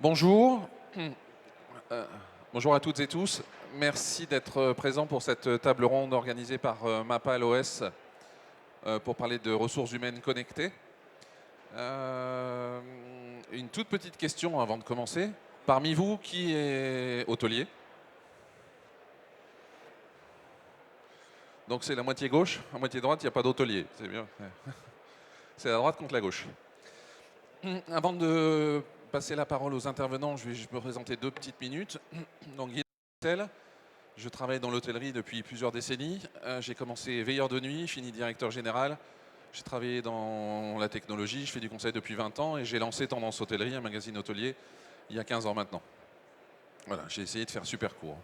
Bonjour. Euh, Bonjour à toutes et tous. Merci d'être présents pour cette table ronde organisée par Mapal OS pour parler de ressources humaines connectées. Une toute petite question avant de commencer. Parmi vous, qui est hôtelier? Donc c'est la moitié gauche, la moitié droite, il n'y a pas d'hôtelier. C'est bien. C'est la droite contre la gauche. Avant de passer la parole aux intervenants, je vais me présenter 2 petites minutes. Donc, Guy Hôtel, je travaille dans l'hôtellerie depuis plusieurs décennies. J'ai commencé veilleur de nuit, fini directeur général. J'ai travaillé dans la technologie, je fais du conseil depuis 20 ans et j'ai lancé Tendance Hôtellerie, un magazine hôtelier, il y a 15 ans maintenant. Voilà, j'ai essayé de faire super court.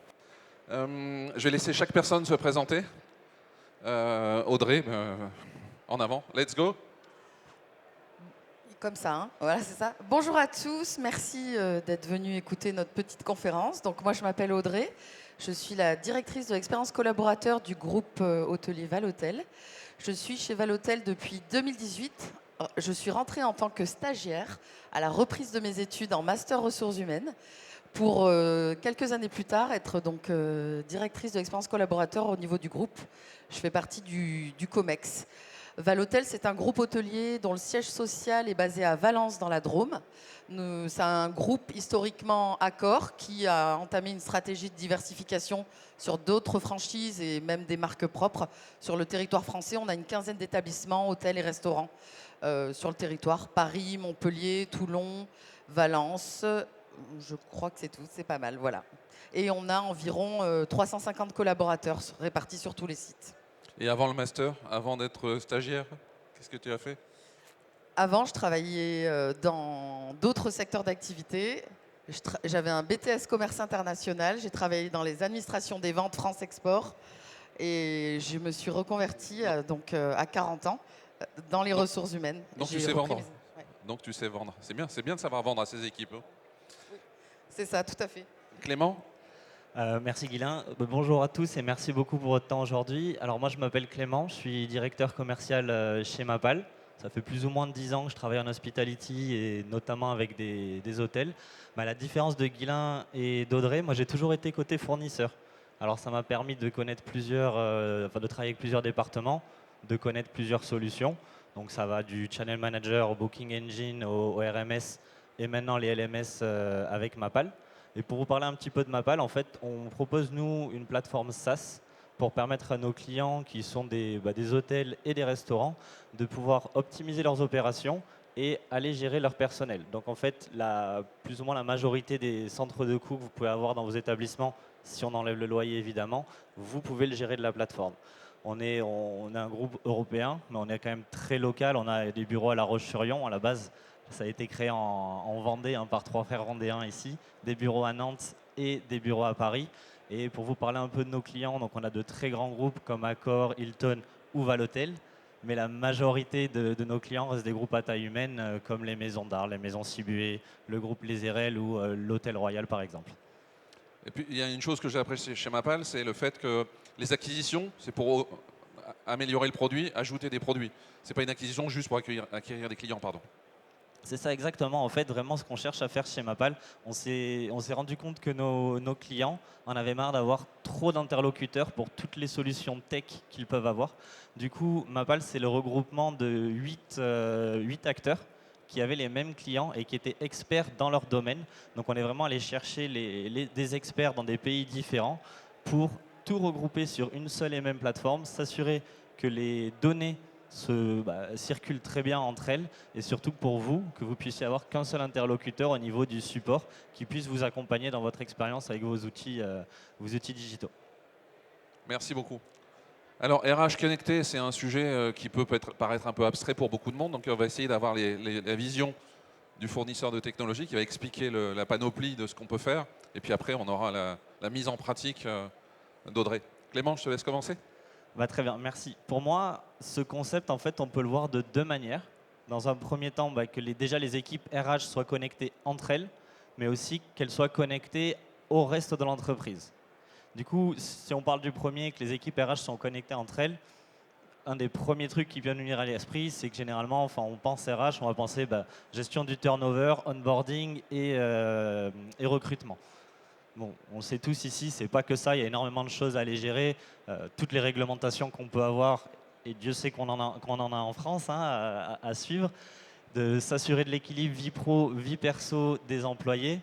Je vais laisser chaque personne se présenter. Audrey, en avant, let's go. Comme ça, hein. Voilà, c'est ça. Bonjour à tous, merci d'être venus écouter notre petite conférence. Donc moi, je m'appelle Audrey, je suis la directrice de l'expérience collaborateur du groupe hôtelier Valhôtel. Je suis chez Valhôtel depuis 2018. Je suis rentrée en tant que stagiaire à la reprise de mes études en master ressources humaines pour quelques années plus tard être donc directrice de l'expérience collaborateur au niveau du groupe. Je fais partie du COMEX. Valhôtel, c'est un groupe hôtelier dont le siège social est basé à Valence dans la Drôme. C'est un groupe historiquement Accor qui a entamé une stratégie de diversification sur d'autres franchises et même des marques propres. Sur le territoire français, on a une quinzaine d'établissements, hôtels et restaurants sur le territoire. Paris, Montpellier, Toulon, Valence. Je crois que c'est tout, c'est pas mal, voilà. Et on a environ 350 collaborateurs répartis sur tous les sites. Et avant le master, avant d'être stagiaire, qu'est-ce que tu as fait? Avant, je travaillais dans d'autres secteurs d'activité. J'avais un BTS commerce international. J'ai travaillé dans les administrations des ventes France Export. Et je me suis reconvertie à 40 ans dans les ressources humaines. Donc tu J'ai sais repris vendre. ouais. Donc tu sais vendre. C'est bien de savoir vendre à ses équipes. Hein. C'est ça, tout à fait. Clément? Merci Guilain. Bonjour à tous et merci beaucoup pour votre temps aujourd'hui. Alors moi je m'appelle Clément, je suis directeur commercial chez Mapal. Ça fait plus ou moins de 10 ans que je travaille en hospitality et notamment avec des hôtels. Mais à la différence de Guilain et d'Audrey, moi j'ai toujours été côté fournisseur. Alors ça m'a permis de connaître de travailler avec plusieurs départements, de connaître plusieurs solutions. Donc ça va du channel manager au booking engine, au RMS et maintenant les LMS avec Mapal. Et pour vous parler un petit peu de Mapal, en fait, on propose, nous, une plateforme SaaS pour permettre à nos clients qui sont des hôtels et des restaurants de pouvoir optimiser leurs opérations et aller gérer leur personnel. Donc, en fait, plus ou moins la majorité des centres de coûts que vous pouvez avoir dans vos établissements, si on enlève le loyer évidemment, vous pouvez le gérer de la plateforme. On est un groupe européen, mais on est quand même très local. On a des bureaux à La Roche-sur-Yon à la base. Ça a été créé en Vendée par 3 frères vendéens ici, des bureaux à Nantes et des bureaux à Paris. Et pour vous parler un peu de nos clients, donc on a de très grands groupes comme Accor, Hilton ou Valhôtel. Mais la majorité de nos clients restent des groupes à taille humaine comme les maisons d'art, les maisons Sibué, le groupe Les Hérelles ou l'Hôtel Royal par exemple. Et puis il y a une chose que j'ai appréciée chez Mapal, c'est le fait que les acquisitions, c'est pour améliorer le produit, ajouter des produits. C'est pas une acquisition juste pour acquérir des clients, pardon. C'est ça exactement, en fait, vraiment ce qu'on cherche à faire chez Mapal. On s'est rendu compte que nos clients en avaient marre d'avoir trop d'interlocuteurs pour toutes les solutions tech qu'ils peuvent avoir. Du coup, Mapal, c'est le regroupement de 8 acteurs qui avaient les mêmes clients et qui étaient experts dans leur domaine. Donc on est vraiment allé chercher des experts dans des pays différents pour tout regrouper sur une seule et même plateforme, s'assurer que les données circulent très bien entre elles et surtout pour vous, que vous puissiez avoir qu'un seul interlocuteur au niveau du support qui puisse vous accompagner dans votre expérience avec vos outils digitaux. Merci beaucoup. Alors, RH connecté, c'est un sujet qui peut paraître un peu abstrait pour beaucoup de monde. Donc, on va essayer d'avoir la vision du fournisseur de technologie qui va expliquer la panoplie de ce qu'on peut faire. Et puis après, on aura la mise en pratique d'Audrey. Clément, je te laisse commencer. Très bien, merci. Pour moi, ce concept, en fait, on peut le voir de 2 manières. Dans un premier temps, que déjà les équipes RH soient connectées entre elles, mais aussi qu'elles soient connectées au reste de l'entreprise. Du coup, si on parle du premier, que les équipes RH sont connectées entre elles, un des premiers trucs qui vient nous venir à l'esprit, c'est que généralement, enfin, on pense RH, on va penser gestion du turnover, onboarding et recrutement. Bon, on le sait tous ici, c'est pas que ça, il y a énormément de choses à aller gérer, toutes les réglementations qu'on peut avoir, et Dieu sait qu'on en a en France à suivre, de s'assurer de l'équilibre vie pro, vie perso des employés,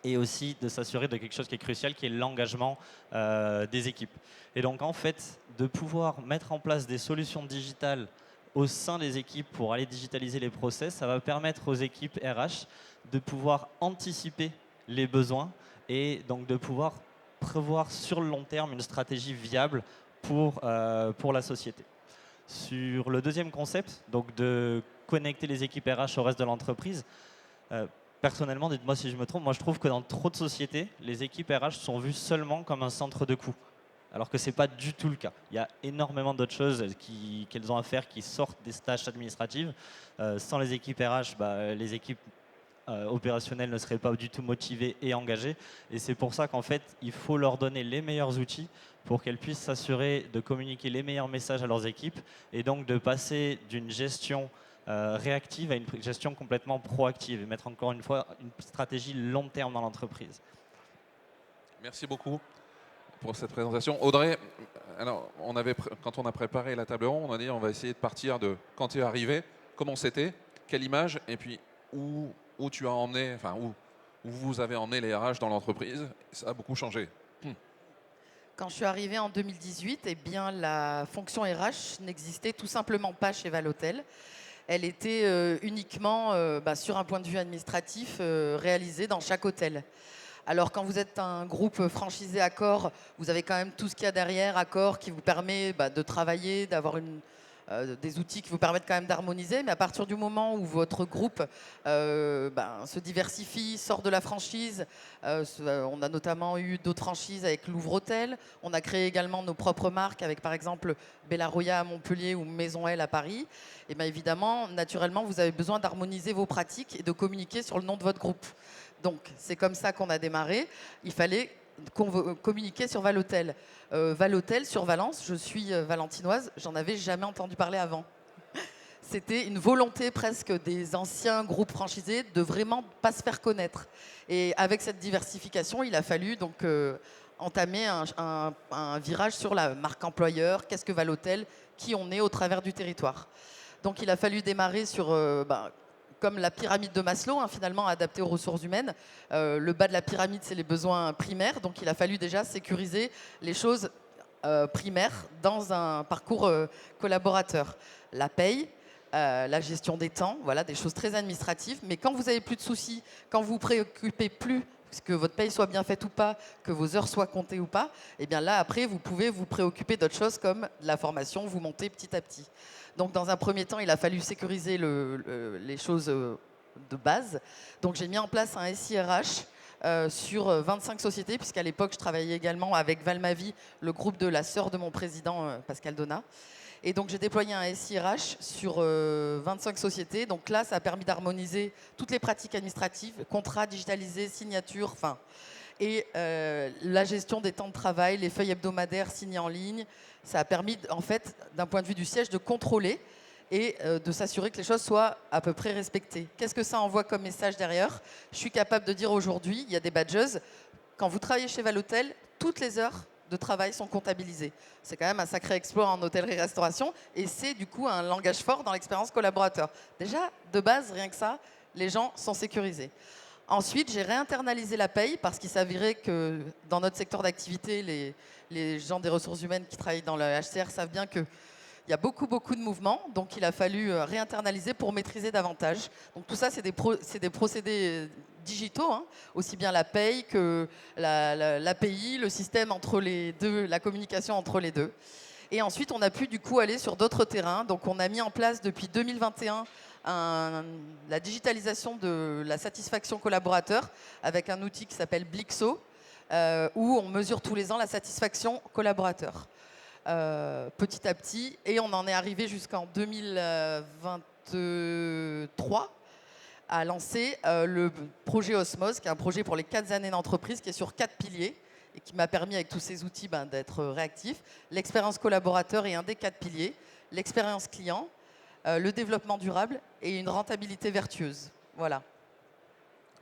et aussi de s'assurer de quelque chose qui est crucial, qui est l'engagement des équipes. Et donc en fait, de pouvoir mettre en place des solutions digitales au sein des équipes pour aller digitaliser les process, ça va permettre aux équipes RH de pouvoir anticiper les besoins et donc de pouvoir prévoir sur le long terme une stratégie viable pour la société. Sur le deuxième concept, donc de connecter les équipes RH au reste de l'entreprise, personnellement, dites-moi si je me trompe, moi je trouve que dans trop de sociétés, les équipes RH sont vues seulement comme un centre de coût, alors que ce n'est pas du tout le cas. Il y a énormément d'autres choses qu'elles ont à faire qui sortent des tâches administratives. Sans les équipes RH, les équipes opérationnelles ne seraient pas du tout motivées et engagées. Et c'est pour ça qu'en fait, il faut leur donner les meilleurs outils pour qu'elles puissent s'assurer de communiquer les meilleurs messages à leurs équipes et donc de passer d'une gestion réactive à une gestion complètement proactive et mettre encore une fois une stratégie long terme dans l'entreprise. Merci beaucoup pour cette présentation. Audrey, alors, quand on a préparé la table ronde, on a dit on va essayer de partir de quand tu es arrivé, comment c'était, quelle image, et puis où tu as emmené, enfin où vous avez emmené les RH dans l'entreprise. Ça a beaucoup changé. Quand je suis arrivée en 2018, eh bien, la fonction RH n'existait tout simplement pas chez Valotel. Elle était uniquement, sur un point de vue administratif, réalisée dans chaque hôtel. Alors quand vous êtes un groupe franchisé Accor, vous avez quand même tout ce qu'il y a derrière Accor qui vous permet de travailler, d'avoir des outils qui vous permettent quand même d'harmoniser. Mais à partir du moment où votre groupe se diversifie, sort de la franchise, on a notamment eu d'autres franchises avec Louvre Hôtel. On a créé également nos propres marques avec par exemple Bella Roya à Montpellier ou Maison L à Paris. Et bien évidemment, naturellement, vous avez besoin d'harmoniser vos pratiques et de communiquer sur le nom de votre groupe. Donc, c'est comme ça qu'on a démarré. Il fallait communiquer sur Valotel. Valotel, sur Valence, je suis valentinoise, j'en avais jamais entendu parler avant. C'était une volonté presque des anciens groupes franchisés de vraiment pas se faire connaître. Et avec cette diversification, il a fallu donc entamer un virage sur la marque employeur, qu'est-ce que Valotel, qui on est au travers du territoire. Donc, il a fallu démarrer sur... comme la pyramide de Maslow, finalement adaptée aux ressources humaines. Le bas de la pyramide, c'est les besoins primaires. Donc, il a fallu déjà sécuriser les choses primaires dans un parcours collaborateur. La paye, la gestion des temps, voilà, des choses très administratives. Mais quand vous n'avez plus de soucis, quand vous vous préoccupez plus que votre paye soit bien faite ou pas, que vos heures soient comptées ou pas, et bien là, après, vous pouvez vous préoccuper d'autres choses comme la formation, vous montez petit à petit. Donc, dans un premier temps, il a fallu sécuriser les choses de base. Donc, j'ai mis en place un SIRH sur 25 sociétés, puisqu'à l'époque, je travaillais également avec Valmavi, le groupe de la sœur de mon président, Pascal Donat. Et donc, j'ai déployé un SIRH sur 25 sociétés. Donc là, ça a permis d'harmoniser toutes les pratiques administratives, contrats digitalisés, signatures, et la gestion des temps de travail, les feuilles hebdomadaires signées en ligne. Ça a permis, en fait, d'un point de vue du siège, de contrôler et de s'assurer que les choses soient à peu près respectées. Qu'est-ce que ça envoie comme message derrière ? Je suis capable de dire aujourd'hui, il y a des badges. Quand vous travaillez chez Valotel, toutes les heures de travail sont comptabilisées. C'est quand même un sacré exploit en hôtellerie-restauration et c'est du coup un langage fort dans l'expérience collaborateur. Déjà, de base, rien que ça, les gens sont sécurisés. Ensuite, j'ai réinternalisé la paye parce qu'il s'avérait que dans notre secteur d'activité, les gens des ressources humaines qui travaillent dans le HCR savent bien qu'il y a beaucoup de mouvements. Donc, il a fallu réinternaliser pour maîtriser davantage. Donc, tout ça, c'est des procédés digitaux, aussi bien la paye que l'API, le système entre les deux, la communication entre les deux. Et ensuite, on a pu du coup aller sur d'autres terrains. Donc, on a mis en place depuis 2021 la digitalisation de la satisfaction collaborateur avec un outil qui s'appelle Blixo, où on mesure tous les ans la satisfaction collaborateur. Petit à petit, et on en est arrivé jusqu'en 2023 à lancer le projet Osmose, qui est un projet pour les 4 années d'entreprise, qui est sur 4 piliers. et qui m'a permis avec tous ces outils d'être réactif. L'expérience collaborateur est un des 4 piliers. L'expérience client, le développement durable et une rentabilité vertueuse. Voilà.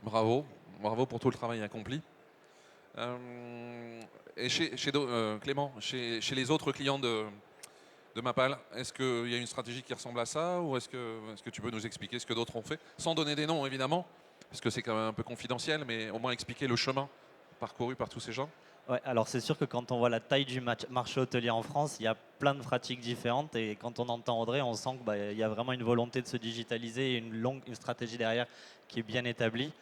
Bravo, bravo pour tout le travail accompli. Et Clément, chez les autres clients de Mapal, est-ce qu'il y a une stratégie qui ressemble à ça ou est-ce que tu peux nous expliquer ce que d'autres ont fait, sans donner des noms évidemment, parce que c'est quand même un peu confidentiel, mais au moins expliquer le chemin parcouru par tous ces gens? Ouais, alors c'est sûr que quand on voit la taille du marché hôtelier en France, il y a plein de pratiques différentes et quand on entend Audrey, on sent qu'il y a vraiment une volonté de se digitaliser et une stratégie derrière qui est bien établie.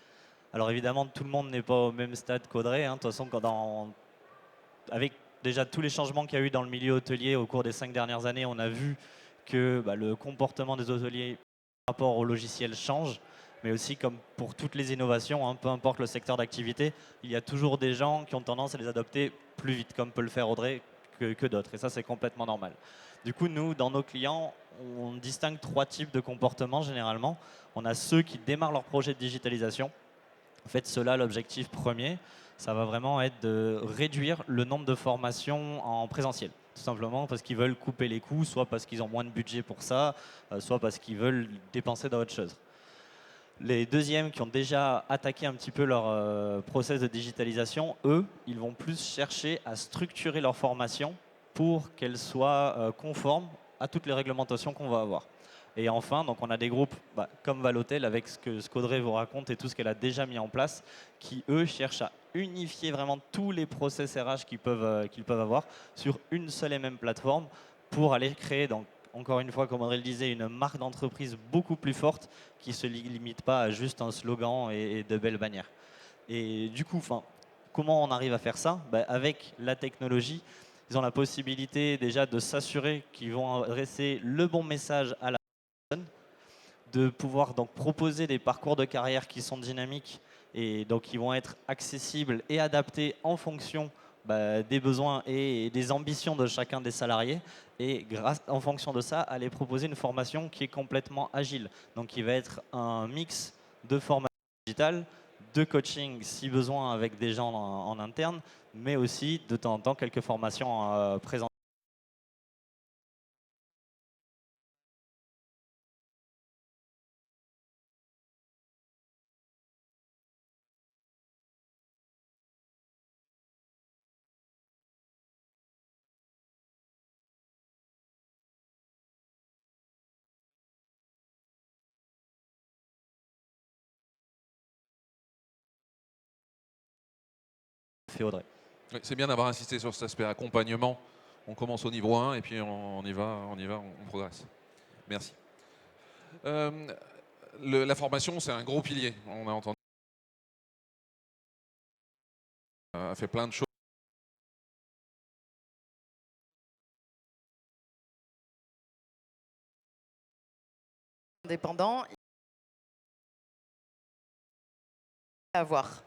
Alors évidemment, tout le monde n'est pas au même stade qu'Audrey. De toute façon, avec déjà tous les changements qu'il y a eu dans le milieu hôtelier au cours des 5 dernières années, on a vu que le comportement des hôteliers par rapport au logiciel change, mais aussi comme pour toutes les innovations, peu importe le secteur d'activité, il y a toujours des gens qui ont tendance à les adopter plus vite, comme peut le faire Audrey, que d'autres. Et ça, c'est complètement normal. Du coup, nous, dans nos clients, on distingue 3 types de comportements généralement. On a ceux qui démarrent leur projet de digitalisation. En fait, cela, l'objectif premier, ça va vraiment être de réduire le nombre de formations en présentiel. Tout simplement parce qu'ils veulent couper les coûts, soit parce qu'ils ont moins de budget pour ça, soit parce qu'ils veulent dépenser dans autre chose. Les deuxièmes qui ont déjà attaqué un petit peu leur process de digitalisation, eux, ils vont plus chercher à structurer leur formation pour qu'elle soit conforme à toutes les réglementations qu'on va avoir. Et enfin, donc on a des groupes comme Valotel, avec ce qu'Audrey vous raconte et tout ce qu'elle a déjà mis en place, qui eux cherchent à unifier vraiment tous les process RH qu'ils peuvent avoir sur une seule et même plateforme pour aller créer, donc, encore une fois, comme Audrey le disait, une marque d'entreprise beaucoup plus forte qui ne se limite pas à juste un slogan et de belles bannières. Et du coup, comment on arrive à faire ça? Avec la technologie, ils ont la possibilité déjà de s'assurer qu'ils vont adresser le bon message à la personne, de pouvoir donc proposer des parcours de carrière qui sont dynamiques et donc qui vont être accessibles et adaptés en fonction des besoins et des ambitions de chacun des salariés, et en fonction de ça, aller proposer une formation qui est complètement agile, donc qui va être un mix de formation digitale, de coaching si besoin avec des gens en interne, mais aussi de temps en temps quelques formations présentes. Fait Audrey. Oui, c'est bien d'avoir insisté sur cet aspect accompagnement. On commence au niveau 1 et puis on y va, on progresse. Merci. La formation, c'est un gros pilier. On a entendu. A fait plein de choses. Indépendant à avoir.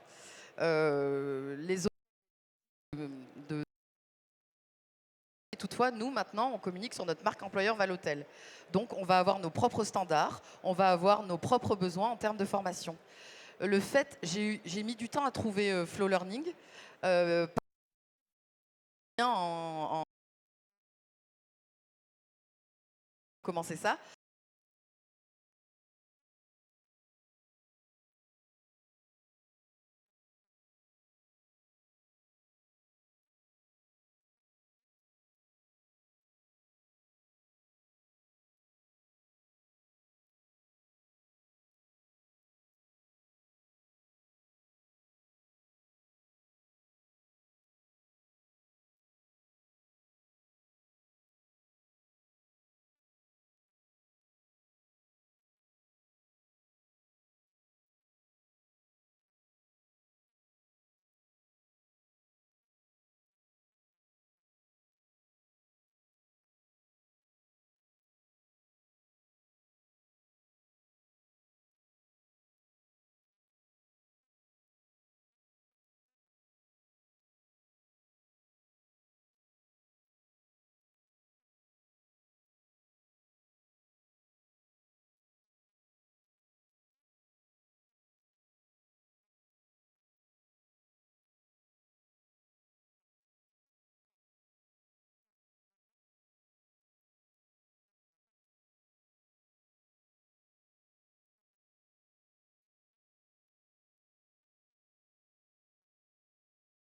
Les autres toutefois, nous, maintenant, on communique sur notre marque employeur Valotel. Donc, on va avoir nos propres standards, on va avoir nos propres besoins en termes de formation. Le fait, j'ai mis du temps à trouver Flow Learning. Commencer ça.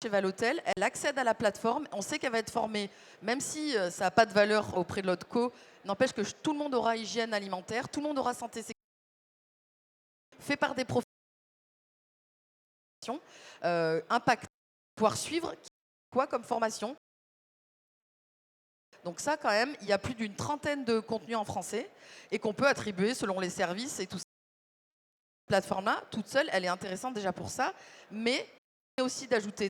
chez Valotel, elle accède à la plateforme, on sait qu'elle va être formée, même si ça n'a pas de valeur auprès de l'autre co, n'empêche que tout le monde aura hygiène alimentaire, tout le monde aura santé sécurité, fait par des professionnels, impact, pouvoir suivre quoi comme formation. Donc ça, quand même, il y a plus d'une trentaine de contenus en français et qu'on peut attribuer selon les services et tout ça. Cette plateforme-là, toute seule, elle est intéressante déjà pour ça, mais aussi d'ajouter.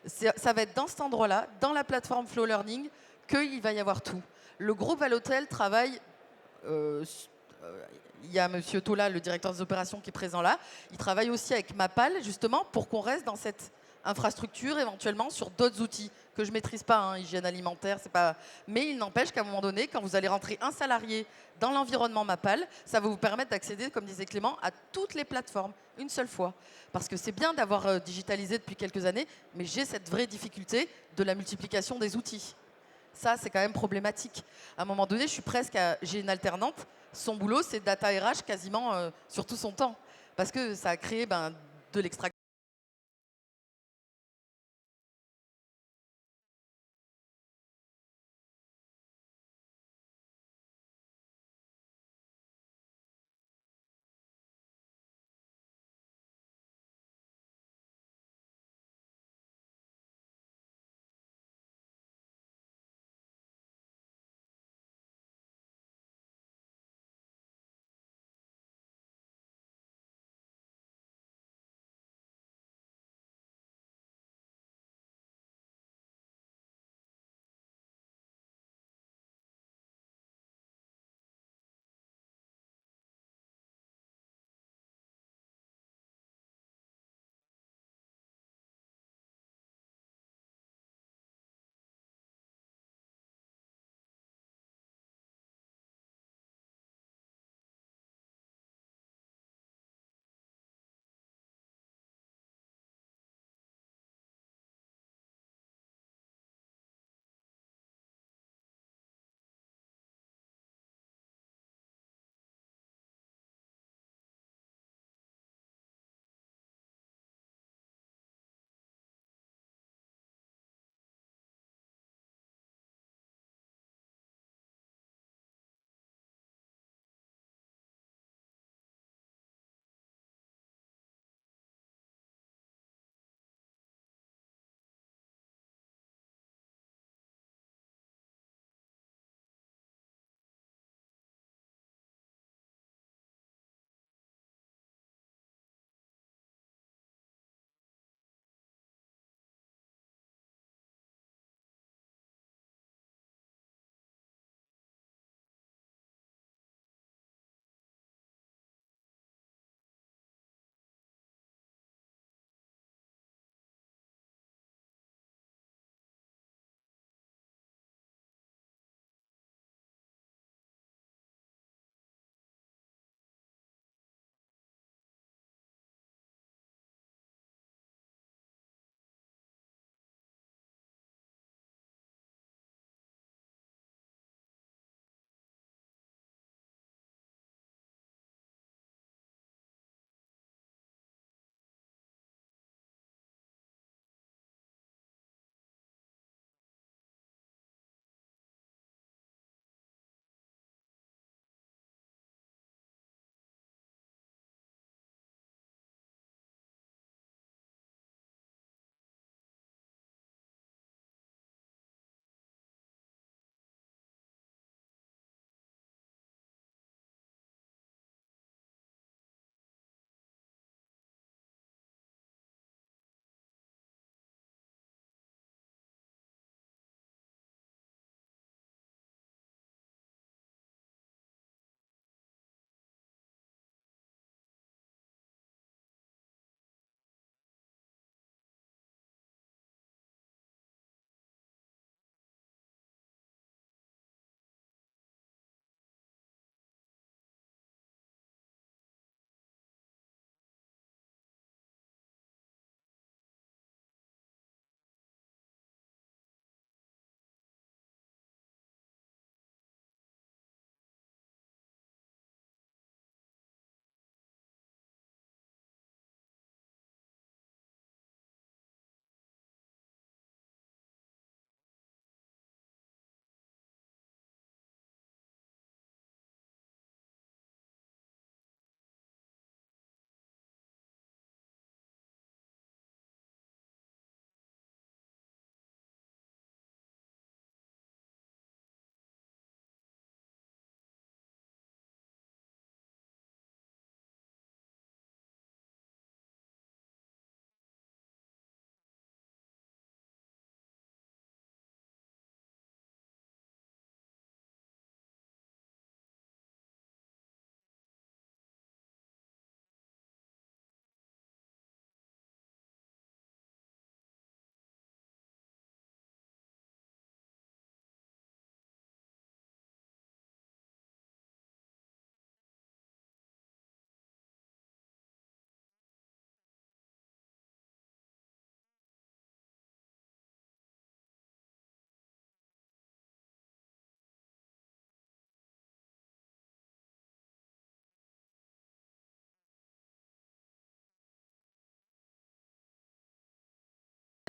Ça va être dans cet endroit-là, dans la plateforme Flow Learning, qu'il va y avoir tout. Le groupe Valotel travaille. Il y a Monsieur Tola, le directeur des opérations, qui est présent là. Il travaille aussi avec Mapal, justement, pour qu'on reste dans cette infrastructure, éventuellement sur d'autres outils que je ne maîtrise pas, hein, hygiène alimentaire, c'est pas. Mais il n'empêche qu'à un moment donné, quand vous allez rentrer un salarié dans l'environnement Mapal, ça va vous permettre d'accéder, comme disait Clément, à toutes les plateformes une seule fois. Parce que c'est bien d'avoir digitalisé depuis quelques années, mais j'ai cette vraie difficulté de la multiplication des outils. Ça, c'est quand même problématique. À un moment donné, j'ai une alternante. Son boulot, c'est data RH quasiment sur tout son temps. Parce que ça a créé de l'extraction.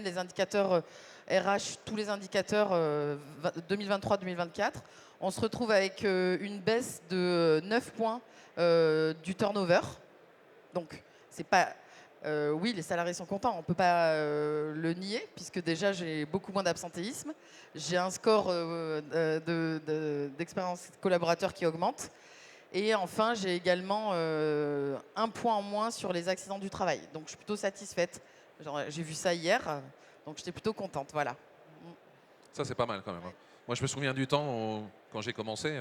les indicateurs RH, tous les indicateurs 2023-2024. On se retrouve avec une baisse de 9 points du turnover. Donc, c'est pas... oui, les salariés sont contents, on ne peut pas le nier, puisque déjà j'ai beaucoup moins d'absentéisme. J'ai un score d'expérience collaborateur qui augmente. Et enfin, j'ai également un point en moins sur les accidents du travail. Donc, je suis plutôt satisfaite. J'ai vu ça hier, donc j'étais plutôt contente. Voilà. Ça, c'est pas mal quand même, hein. Moi, je me souviens du temps quand j'ai commencé,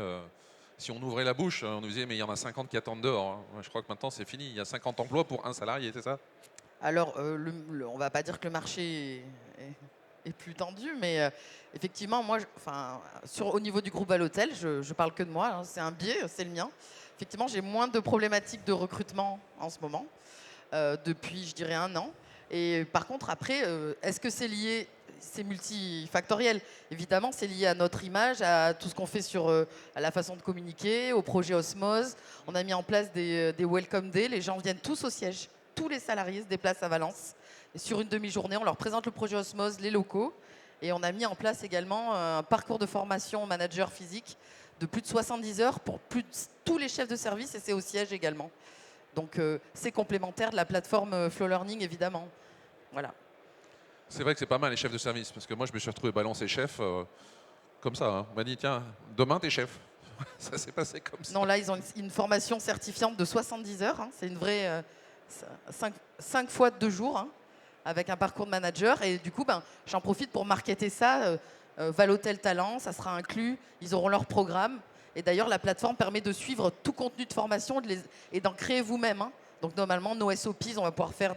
si on ouvrait la bouche, on nous disait mais il y en a 50 qui attendent dehors, hein. Je crois que maintenant, c'est fini. Il y a 50 emplois pour un salarié, c'est ça? Alors, on ne va pas dire que le marché est plus tendu, mais effectivement, moi, au niveau du groupe Valotel, je parle que de moi, hein, c'est un biais, c'est le mien. Effectivement, j'ai moins de problématiques de recrutement en ce moment, depuis, je dirais, 1 an. Et par contre, après, est-ce que c'est lié, c'est multifactoriel. Évidemment, c'est lié à notre image, à tout ce qu'on fait à la façon de communiquer, au projet Osmose. On a mis en place des Welcome Day. Les gens viennent tous au siège. Tous les salariés se déplacent à Valence. Et sur une demi-journée, on leur présente le projet Osmose, les locaux. Et on a mis en place également un parcours de formation manager physique de plus de 70 heures pour tous les chefs de service, et c'est au siège également. Donc, c'est complémentaire de la plateforme Flow Learning, évidemment. Voilà. C'est vrai que c'est pas mal les chefs de service, parce que moi, je me suis retrouvé balancé chef comme ça, hein. On m'a dit, tiens, demain, t'es chef. Ça s'est passé comme ça. Non, là, ils ont une formation certifiante de 70 heures. Hein. C'est une vraie 5 fois 2 jours, hein, avec un parcours de manager. Et du coup, j'en profite pour marketer ça. Valotel Talent, ça sera inclus. Ils auront leur programme. Et d'ailleurs, la plateforme permet de suivre tout contenu de formation et d'en créer vous-même, hein. Donc, normalement, nos SOPs, on va pouvoir faire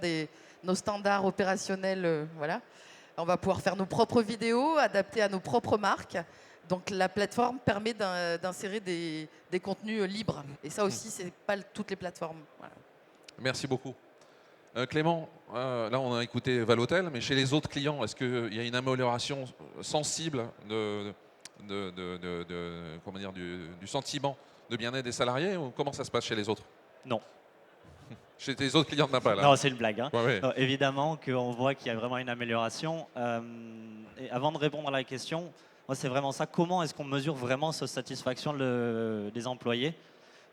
nos standards opérationnels. Voilà. On va pouvoir faire nos propres vidéos, adaptées à nos propres marques. Donc la plateforme permet d'insérer des contenus libres. Et ça aussi, c'est pas toutes les plateformes. Voilà. Merci beaucoup. Clément, là on a écouté Valotel, mais chez les autres clients, est-ce qu'il y a une amélioration sensible comment dire, du sentiment de bien-être des salariés, ou comment ça se passe chez les autres? Non. Chez les autres clients de Mapal, hein. Non, c'est une blague, hein. Ouais, ouais. Non, évidemment qu'on voit qu'il y a vraiment une amélioration. Et avant de répondre à la question, moi, c'est vraiment ça. Comment est-ce qu'on mesure vraiment cette satisfaction des employés?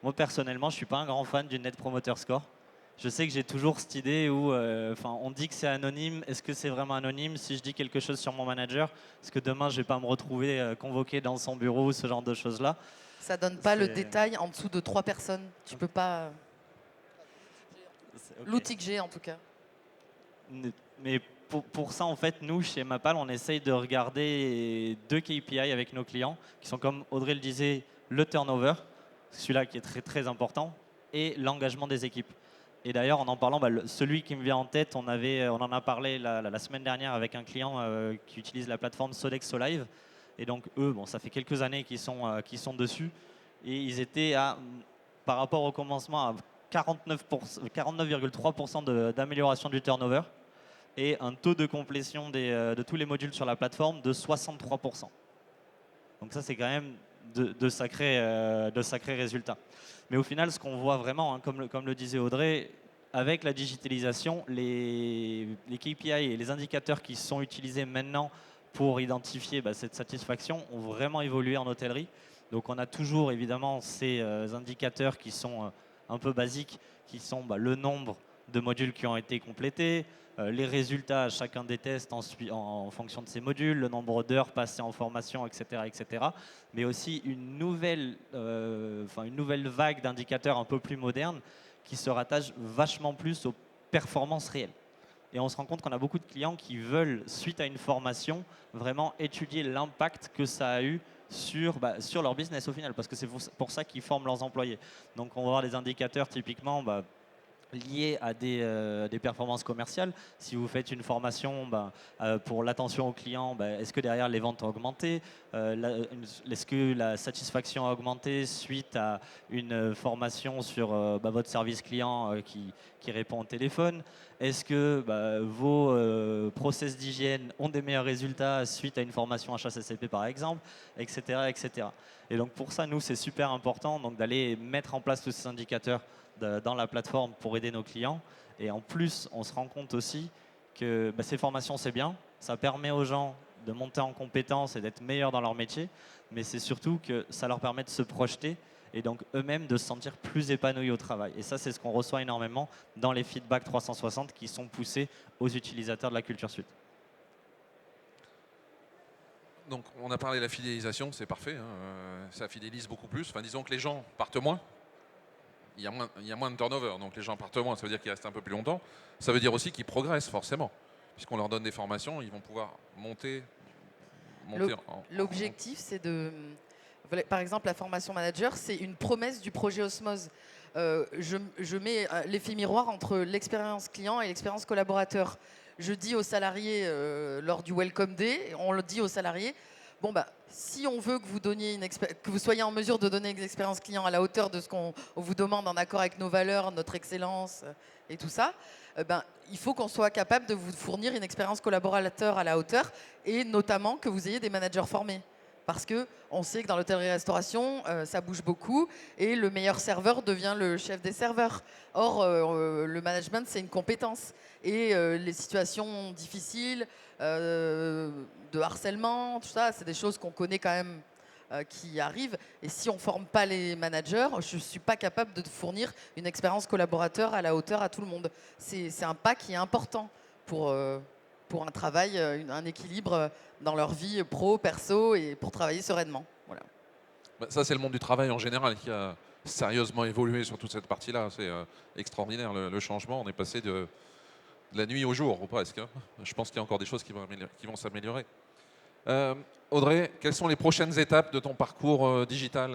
Moi, personnellement, je ne suis pas un grand fan du Net Promoter Score. Je sais que j'ai toujours cette idée où on dit que c'est anonyme. Est-ce que c'est vraiment anonyme? Si je dis quelque chose sur mon manager, est-ce que demain, je ne vais pas me retrouver convoqué dans son bureau, ce genre de choses-là? Ça donne pas le détail en dessous de 3 personnes. Tu peux pas... Okay. L'outil que j'ai, en tout cas. Mais pour ça, en fait, nous, chez Mapal, on essaye de regarder 2 KPI avec nos clients, qui sont, comme Audrey le disait, le turnover, celui-là qui est très, très important, et l'engagement des équipes. Et d'ailleurs, en parlant, celui qui me vient en tête, on en a parlé la semaine dernière avec un client qui utilise la plateforme Sodexo Live. Et donc, eux, ça fait quelques années qu'ils sont dessus. Et ils étaient, par rapport au commencement, à 49,3% d'amélioration du turnover et un taux de complétion de tous les modules sur la plateforme de 63%. Donc ça, c'est quand même de sacrés résultats. Mais au final, ce qu'on voit vraiment, hein, comme le disait Audrey, avec la digitalisation, les KPI et les indicateurs qui sont utilisés maintenant pour identifier cette satisfaction ont vraiment évolué en hôtellerie. Donc on a toujours évidemment ces indicateurs qui sont un peu basiques, qui sont le nombre de modules qui ont été complétés, les résultats à chacun des tests en fonction de ces modules, le nombre d'heures passées en formation, etc., etc. Mais aussi une nouvelle vague d'indicateurs un peu plus modernes qui se rattachent vachement plus aux performances réelles. Et on se rend compte qu'on a beaucoup de clients qui veulent, suite à une formation, vraiment étudier l'impact que ça a eu sur leur business au final, parce que c'est pour ça qu'ils forment leurs employés. Donc on va avoir des indicateurs typiquement liés à des performances commerciales. Si vous faites une formation pour l'attention aux clients, est-ce que derrière les ventes ont augmenté? Est-ce que la satisfaction a augmenté suite à une formation sur votre service client qui répond au téléphone? Est-ce que vos process d'hygiène ont des meilleurs résultats suite à une formation HACCP par exemple, etc., etc. Et donc pour ça, nous, c'est super important d'aller mettre en place tous ces indicateurs dans la plateforme pour aider nos clients. Et en plus, on se rend compte aussi que ces formations, c'est bien. Ça permet aux gens de monter en compétences et d'être meilleurs dans leur métier. Mais c'est surtout que ça leur permet de se projeter et donc eux-mêmes de se sentir plus épanouis au travail. Et ça, c'est ce qu'on reçoit énormément dans les feedbacks 360 qui sont poussés aux utilisateurs de la Culture Suite. Donc, on a parlé de la fidélisation, c'est parfait. Ça fidélise beaucoup plus. Enfin, disons que les gens partent moins. Il y a moins de turnover, donc les gens partent moins. Ça veut dire qu'ils restent un peu plus longtemps. Ça veut dire aussi qu'ils progressent forcément. Puisqu'on leur donne des formations, ils vont pouvoir monter L'objectif, c'est de... Par exemple, la formation manager, c'est une promesse du projet Osmose. Je mets l'effet miroir entre l'expérience client et l'expérience collaborateur. Je dis aux salariés lors du Welcome Day, on le dit aux salariés, bon si on veut que vous soyez en mesure de donner une expérience client à la hauteur de ce qu'on vous demande en accord avec nos valeurs, notre excellence et tout ça, il faut qu'on soit capable de vous fournir une expérience collaborateur à la hauteur et notamment que vous ayez des managers formés. Parce qu'on sait que dans l'hôtellerie-restauration, ça bouge beaucoup et le meilleur serveur devient le chef des serveurs. Or, le management, c'est une compétence. Et les situations difficiles, de harcèlement, tout ça, c'est des choses qu'on connaît quand même qui arrivent. Et si on ne forme pas les managers, je ne suis pas capable de fournir une expérience collaborateur à la hauteur à tout le monde. C'est un pas qui est important pour un travail, un équilibre dans leur vie pro, perso et pour travailler sereinement. Voilà. Ça, c'est le monde du travail en général qui a sérieusement évolué sur toute cette partie-là. C'est extraordinaire le changement. On est passé de la nuit au jour, ou presque. Je pense qu'il y a encore des choses qui vont s'améliorer. Audrey, quelles sont les prochaines étapes de ton parcours digital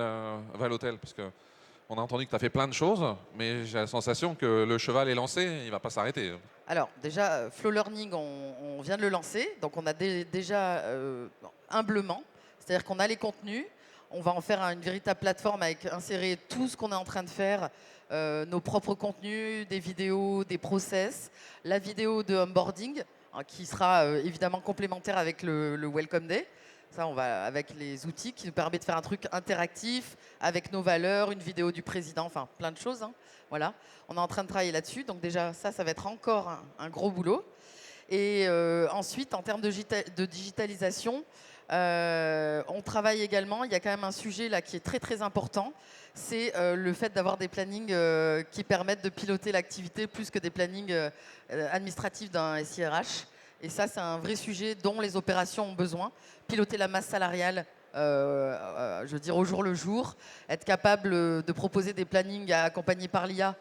Valhotel? Parce qu'on a entendu que tu as fait plein de choses, mais j'ai la sensation que le cheval est lancé, il ne va pas s'arrêter. Alors déjà, Flow Learning, on vient de le lancer, donc on a déjà humblement, c'est-à-dire qu'on a les contenus, on va en faire une véritable plateforme avec insérer tout ce qu'on est en train de faire, nos propres contenus, des vidéos, des process, la vidéo de onboarding, qui sera évidemment complémentaire avec le Welcome Day. Ça, on va avec les outils qui nous permettent de faire un truc interactif avec nos valeurs, une vidéo du président, enfin plein de choses. Voilà, on est en train de travailler là-dessus. Donc déjà, ça va être encore un gros boulot. Et ensuite, en termes de digitalisation, on travaille également. Il y a quand même un sujet là qui est très très important. C'est le fait d'avoir des plannings qui permettent de piloter l'activité plus que des plannings administratifs d'un SIRH. Et ça, c'est un vrai sujet dont les opérations ont besoin. Piloter la masse salariale, je veux dire au jour le jour, être capable de proposer des plannings accompagnés par l'IA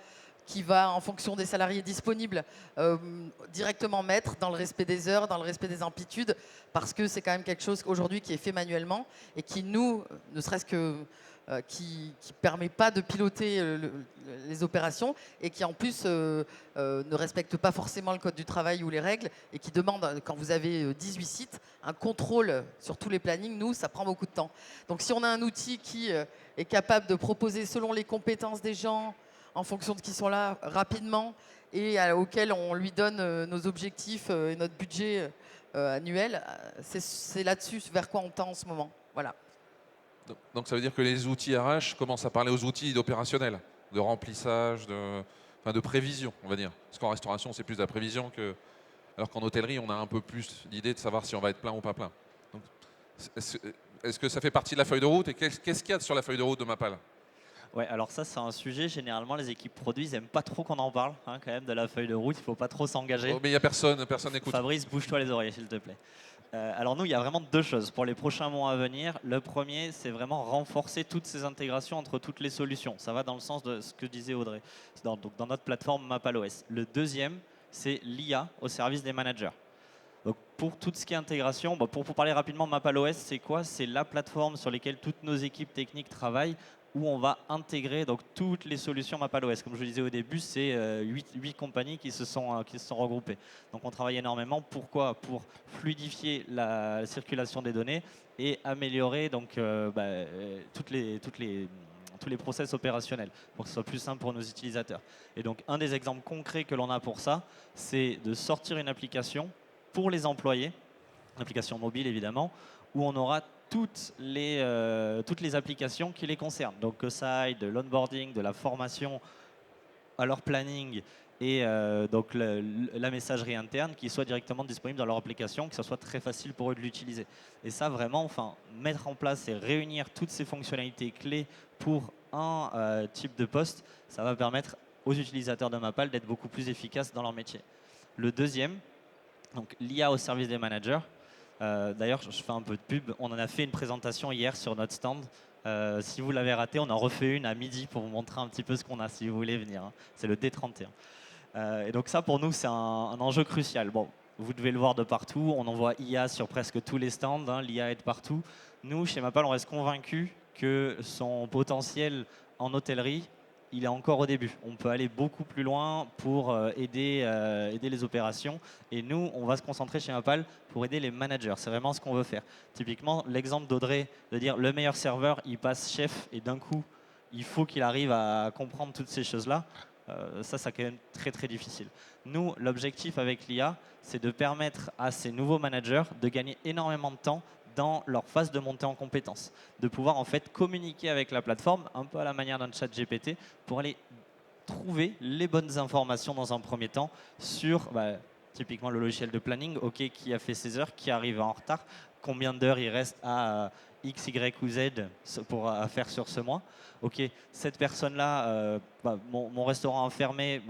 qui va, en fonction des salariés disponibles, directement mettre dans le respect des heures, dans le respect des amplitudes, parce que c'est quand même quelque chose aujourd'hui qui est fait manuellement et qui nous, ne serait-ce que qui ne permet pas de piloter les opérations et qui en plus ne respecte pas forcément le code du travail ou les règles et qui demande, quand vous avez 18 sites, un contrôle sur tous les plannings. Nous, ça prend beaucoup de temps. Donc si on a un outil qui est capable de proposer selon les compétences des gens, en fonction de qui sont là, rapidement, et auquel on lui donne nos objectifs et notre budget annuel, c'est là-dessus vers quoi on tend en ce moment. Voilà. Donc ça veut dire que les outils RH commencent à parler aux outils d'opérationnel, de remplissage, de prévision, on va dire. Parce qu'en restauration, c'est plus de la prévision alors qu'en hôtellerie, on a un peu plus l'idée de savoir si on va être plein ou pas plein. Donc, est-ce que ça fait partie de la feuille de route et qu'est-ce qu'il y a sur la feuille de route de Mapal? Ouais, alors ça, c'est un sujet, généralement, les équipes produits, ils n'aiment pas trop qu'on en parle, quand même, de la feuille de route. Il ne faut pas trop s'engager. Oh, mais il n'y a personne n'écoute. Fabrice, bouge-toi les oreilles, s'il te plaît. Alors nous, il y a vraiment deux choses pour les prochains mois à venir. Le premier, c'est vraiment renforcer toutes ces intégrations entre toutes les solutions. Ça va dans le sens de ce que disait Audrey, dans notre plateforme MapalOS. Le deuxième, c'est l'IA au service des managers. Donc pour tout ce qui est intégration, pour parler rapidement, MapalOS, c'est quoi? C'est la plateforme sur laquelle toutes nos équipes techniques travaillent, où on va intégrer donc toutes les solutions MapalOS. Comme je le disais au début, c'est 8 compagnies qui se sont regroupées. Donc on travaille énormément. Pourquoi? Pour fluidifier la circulation des données et améliorer donc, tous les process opérationnels pour que ce soit plus simple pour nos utilisateurs. Et donc un des exemples concrets que l'on a pour ça, c'est de sortir une application pour les employés, une application mobile évidemment, où on aura toutes les applications qui les concernent. Donc que ça aille de l'onboarding, de la formation à leur planning et donc la messagerie interne qui soit directement disponible dans leur application, que ce soit très facile pour eux de l'utiliser. Et ça vraiment, enfin, mettre en place et réunir toutes ces fonctionnalités clés pour un type de poste, ça va permettre aux utilisateurs de Mapal d'être beaucoup plus efficaces dans leur métier. Le deuxième, donc l'IA au service des managers. D'ailleurs, je fais un peu de pub. On en a fait une présentation hier sur notre stand. Si vous l'avez raté, on en refait une à midi pour vous montrer un petit peu ce qu'on a, si vous voulez venir. Hein. C'est le D31. Et donc ça, pour nous, c'est un enjeu crucial. Bon, vous devez le voir de partout. On en voit IA sur presque tous les stands. Hein. L'IA est de partout. Nous, chez Mapal, on reste convaincus que son potentiel en hôtellerie, il est encore au début. On peut aller beaucoup plus loin pour aider les opérations. Et nous, on va se concentrer chez Mapal pour aider les managers. C'est vraiment ce qu'on veut faire. Typiquement, l'exemple d'Audrey, de dire le meilleur serveur, il passe chef et d'un coup, il faut qu'il arrive à comprendre toutes ces choses-là. Ça, c'est quand même très, très difficile. Nous, l'objectif avec l'IA, c'est de permettre à ces nouveaux managers de gagner énormément de temps dans leur phase de montée en compétences, de pouvoir en fait communiquer avec la plateforme, un peu à la manière d'un chat GPT, pour aller trouver les bonnes informations dans un premier temps sur typiquement le logiciel de planning, ok, qui a fait ses heures, qui arrive en retard, combien d'heures il reste à X, Y ou Z à faire sur ce mois. Ok, cette personne-là, mon restaurant a fermé,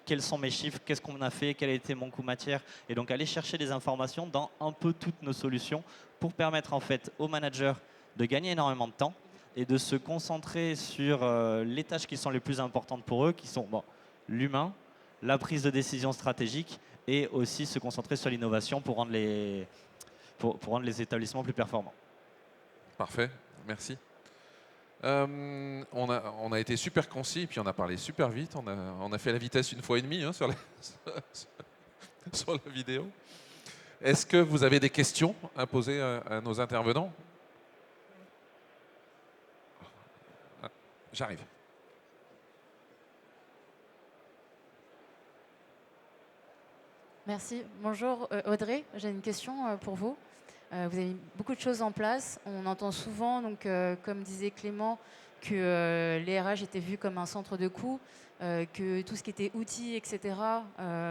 quels sont mes chiffres, qu'est-ce qu'on a fait, quel a été mon coût matière, et donc aller chercher des informations dans un peu toutes nos solutions pour permettre en fait aux managers de gagner énormément de temps et de se concentrer sur les tâches qui sont les plus importantes pour eux, qui sont l'humain, la prise de décision stratégique et aussi se concentrer sur l'innovation pour rendre les établissements plus performants. Parfait, merci. On a été super concis et puis on a parlé super vite. On a fait la vitesse 1,5 fois hein, sur la vidéo. Est-ce que vous avez des questions à poser à nos intervenants? J'arrive. Merci. Bonjour Audrey, j'ai une question pour vous. Vous avez mis beaucoup de choses en place. On entend souvent, donc, comme disait Clément, que les RH étaient vus comme un centre de coût, que tout ce qui était outils, etc.,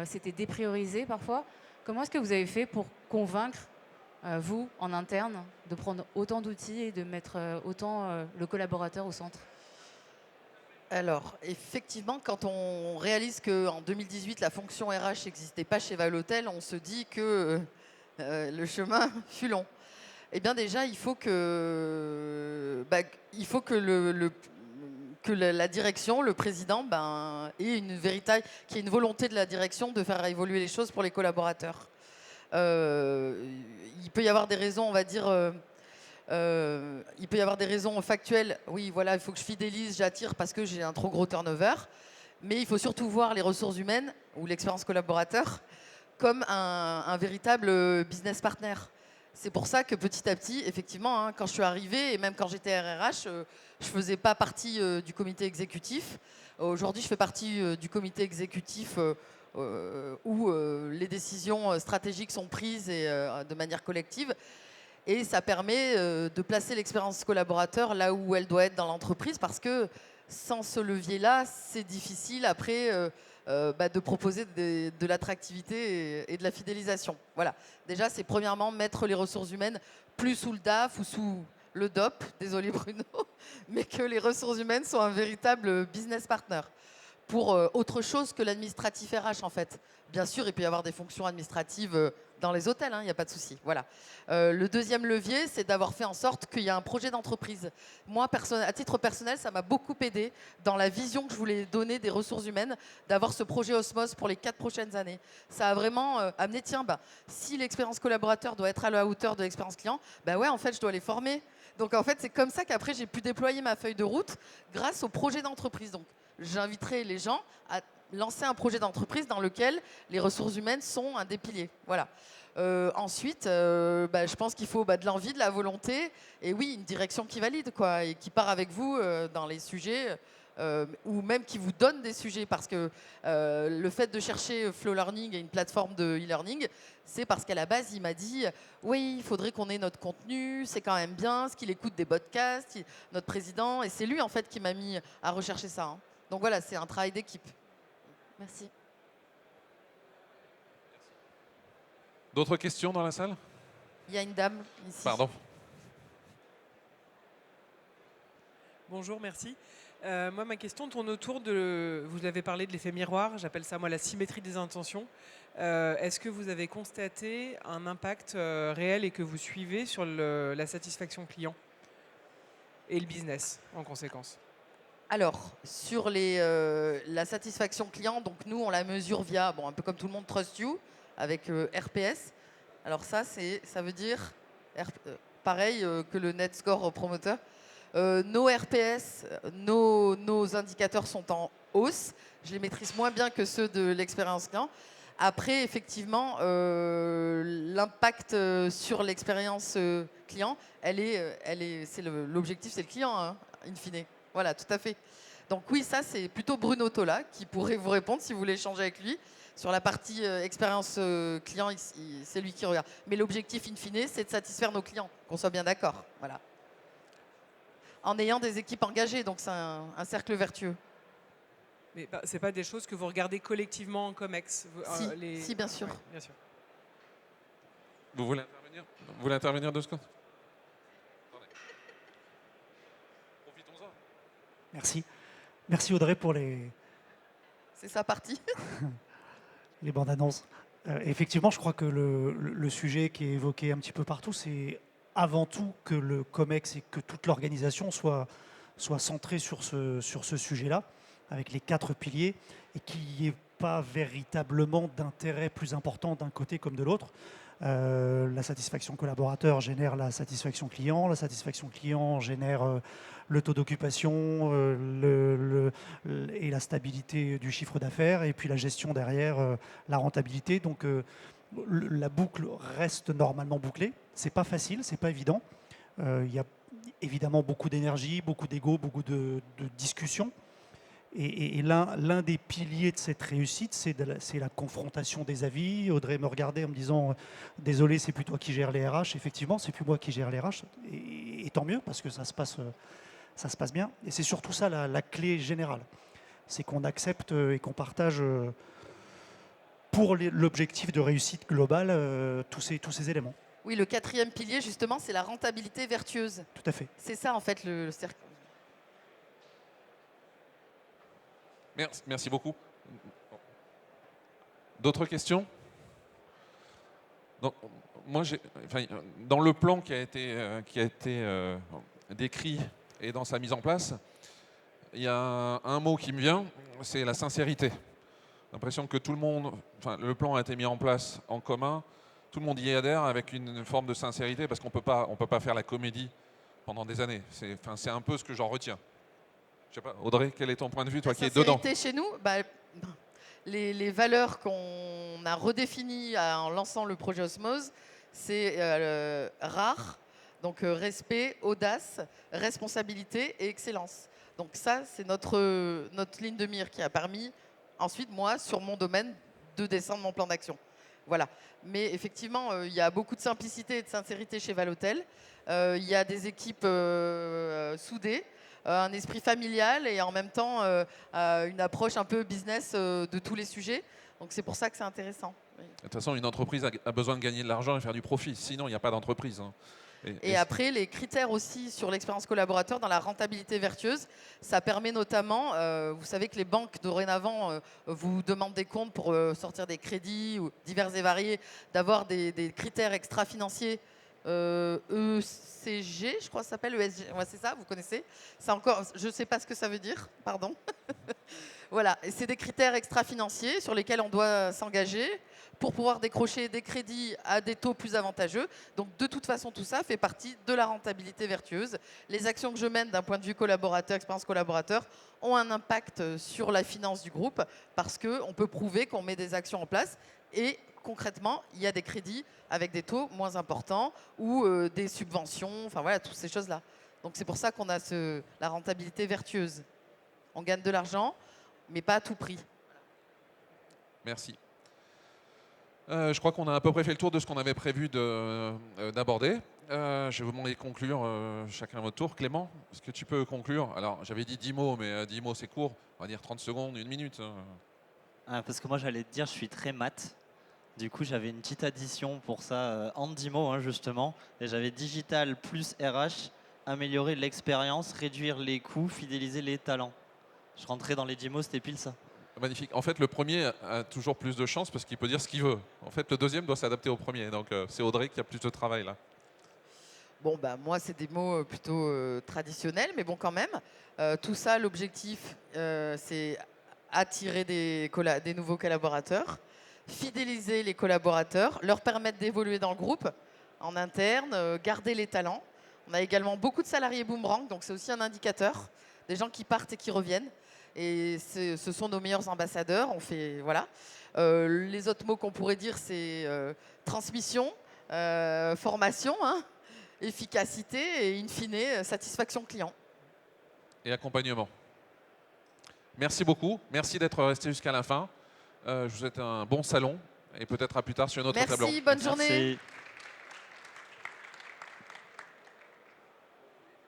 c'était dépriorisé parfois. Comment est-ce que vous avez fait pour convaincre, vous, en interne, de prendre autant d'outils et de mettre autant le collaborateur au centre? Alors, effectivement, quand on réalise qu'en 2018, la fonction RH n'existait pas chez Valotel, on se dit que le chemin fut long. Eh bien, déjà, il faut que la direction, le président, ait qu'il y ait une volonté de la direction de faire évoluer les choses pour les collaborateurs. Il peut y avoir des raisons, on va dire... il peut y avoir des raisons factuelles. Oui, voilà, il faut que je fidélise, j'attire parce que j'ai un trop gros turnover. Mais il faut surtout voir les ressources humaines ou l'expérience collaborateur comme un véritable business partner. C'est pour ça que petit à petit, effectivement, quand je suis arrivée et même quand j'étais RRH, je ne faisais pas partie du comité exécutif. Aujourd'hui, je fais partie du comité exécutif où les décisions stratégiques sont prises et, de manière collective. Et ça permet de placer l'expérience collaborateur là où elle doit être dans l'entreprise parce que sans ce levier-là, c'est difficile après de proposer de l'attractivité et de la fidélisation. Voilà. Déjà, c'est premièrement mettre les ressources humaines plus sous le DAF ou sous le DOP, désolé Bruno, mais que les ressources humaines soient un véritable business partner pour autre chose que l'administratif RH en fait. Bien sûr, il peut y avoir des fonctions administratives dans les hôtels, il n'y a pas de souci. Voilà. Le deuxième levier, c'est d'avoir fait en sorte qu'il y ait un projet d'entreprise. Moi, à titre personnel, ça m'a beaucoup aidé dans la vision que je voulais donner des ressources humaines, d'avoir ce projet Osmose pour les 4 prochaines années. Ça a vraiment amené, si l'expérience collaborateur doit être à la hauteur de l'expérience client, en fait, je dois les former. Donc, en fait, c'est comme ça qu'après, j'ai pu déployer ma feuille de route grâce au projet d'entreprise. Donc, j'inviterai les gens à lancer un projet d'entreprise dans lequel les ressources humaines sont un des piliers. Voilà. Ensuite, je pense qu'il faut de l'envie, de la volonté, et oui, une direction qui valide, quoi, et qui part avec vous dans les sujets, ou même qui vous donne des sujets, parce que le fait de chercher Flow Learning et une plateforme de e-learning, c'est parce qu'à la base, il m'a dit oui, il faudrait qu'on ait notre contenu, c'est quand même bien, ce qu'il écoute des podcasts, notre président, et c'est lui en fait qui m'a mis à rechercher ça. Donc voilà, c'est un travail d'équipe. Merci. D'autres questions dans la salle? Il y a une dame ici. Pardon. Bonjour, merci. Moi, ma question tourne autour de, vous avez parlé de l'effet miroir, j'appelle ça moi la symétrie des intentions. Est-ce que vous avez constaté un impact réel et que vous suivez sur la satisfaction client et le business en conséquence? Alors, sur la satisfaction client, donc nous, on la mesure via, bon, un peu comme tout le monde, Trust You, avec RPS. Alors ça veut dire, pareil que le Net Score promoteur, nos RPS, nos indicateurs sont en hausse. Je les maîtrise moins bien que ceux de l'expérience client. Après, effectivement, l'impact sur l'expérience client, l'objectif, c'est le client, hein, in fine. Voilà, tout à fait. Donc oui, ça, c'est plutôt Bruno Tola qui pourrait vous répondre si vous voulez échanger avec lui. Sur la partie expérience client, c'est lui qui regarde. Mais l'objectif, in fine, c'est de satisfaire nos clients, qu'on soit bien d'accord. Voilà. En ayant des équipes engagées, donc c'est un cercle vertueux. Mais ce n'est pas des choses que vous regardez collectivement en COMEX Si, bien sûr. Ouais, bien sûr. Vous voulez intervenir? Vous voulez intervenir 2 secondes? Attendez. Profitons-en. Merci. Merci Audrey pour C'est sa partie. les bandes annonces. Effectivement, je crois que le sujet qui est évoqué un petit peu partout, c'est avant tout que le COMEX et que toute l'organisation soit centrée sur ce sujet-là, avec les 4 piliers, et qu'il n'y ait pas véritablement d'intérêt plus important d'un côté comme de l'autre. La satisfaction collaborateur génère la satisfaction client génère le taux d'occupation et la stabilité du chiffre d'affaires, et puis la gestion derrière, la rentabilité. Donc la boucle reste normalement bouclée. C'est pas facile, c'est pas évident. Il y a évidemment beaucoup d'énergie, beaucoup d'ego, beaucoup de discussions. Et l'un des piliers de cette réussite, c'est la confrontation des avis. Audrey me regardait en me disant « Désolé, c'est plus toi qui gères les RH ». Effectivement, c'est plus moi qui gère les RH. Et tant mieux, parce que ça se passe bien. Et c'est surtout ça la clé générale. C'est qu'on accepte et qu'on partage pour l'objectif de réussite globale tous ces éléments. Oui, le 4e pilier, justement, c'est la rentabilité vertueuse. Tout à fait. C'est ça, en fait, le cercle. Merci beaucoup. D'autres questions? Donc, moi, dans le plan qui a été décrit et dans sa mise en place, il y a un mot qui me vient, c'est la sincérité. J'ai l'impression que le plan a été mis en place en commun, tout le monde y adhère avec une forme de sincérité, parce qu'on peut pas faire la comédie pendant des années. C'est un peu ce que j'en retiens. Je sais pas, Audrey, quel est ton point de vue, toi qui es dedans? Chez nous, les valeurs qu'on a redéfinies en lançant le projet Osmose, c'est rare, donc respect, audace, responsabilité et excellence. Donc ça, c'est notre ligne de mire qui a permis ensuite, moi, sur mon domaine, de descendre mon plan d'action. Voilà. Mais effectivement, il y a beaucoup de simplicité et de sincérité chez Valotel. Il y a des équipes soudées, un esprit familial et en même temps une approche un peu business de tous les sujets. Donc c'est pour ça que c'est intéressant. Oui. De toute façon, une entreprise a besoin de gagner de l'argent et faire du profit. Sinon, il n'y a pas d'entreprise. Hein. Et après, les critères aussi sur l'expérience collaborateur dans la rentabilité vertueuse, ça permet notamment, vous savez que les banques dorénavant vous demandent des comptes pour sortir des crédits ou divers et variés, d'avoir des critères extra-financiers. ECG, je crois que ça s'appelle, ESG, ouais, c'est ça, vous connaissez. Je ne sais pas ce que ça veut dire, pardon. Voilà, c'est des critères extra-financiers sur lesquels on doit s'engager pour pouvoir décrocher des crédits à des taux plus avantageux. Donc de toute façon, tout ça fait partie de la rentabilité vertueuse. Les actions que je mène d'un point de vue collaborateur, expérience collaborateur, ont un impact sur la finance du groupe parce qu'on peut prouver qu'on met des actions en place et concrètement, il y a des crédits avec des taux moins importants ou des subventions, enfin voilà, toutes ces choses-là. Donc c'est pour ça qu'on a la rentabilité vertueuse. On gagne de l'argent, mais pas à tout prix. Merci. Je crois qu'on a à peu près fait le tour de ce qu'on avait prévu d'aborder. Je vais vous demander de conclure chacun à votre tour. Clément, est-ce que tu peux conclure? Alors, j'avais dit 10 mots, mais 10 mots, c'est court. On va dire 30 secondes, 1 minute. Parce que moi, j'allais te dire, je suis très maths. Du coup, j'avais une petite addition pour ça en 10 mots, hein, justement. Et j'avais digital plus RH, améliorer l'expérience, réduire les coûts, fidéliser les talents. Je rentrais dans les 10 mots, c'était pile ça. Magnifique. En fait, le premier a toujours plus de chance parce qu'il peut dire ce qu'il veut. En fait, le deuxième doit s'adapter au premier. Donc, c'est Audrey qui a plus de travail là. Bon, bah, moi, c'est des mots plutôt traditionnels, mais bon, quand même. Tout ça, l'objectif, c'est attirer des nouveaux collaborateurs, fidéliser les collaborateurs, leur permettre d'évoluer dans le groupe en interne, garder les talents. On a également beaucoup de salariés boomerang, donc c'est aussi un indicateur, des gens qui partent et qui reviennent. Et ce sont nos meilleurs ambassadeurs. On fait, voilà. Les autres mots qu'on pourrait dire, c'est transmission, formation, hein, efficacité et in fine, satisfaction client. Et accompagnement. Merci beaucoup. Merci d'être resté jusqu'à la fin. Je vous souhaite un bon salon et peut-être à plus tard sur une autre table ronde. Merci, bonne journée. Merci.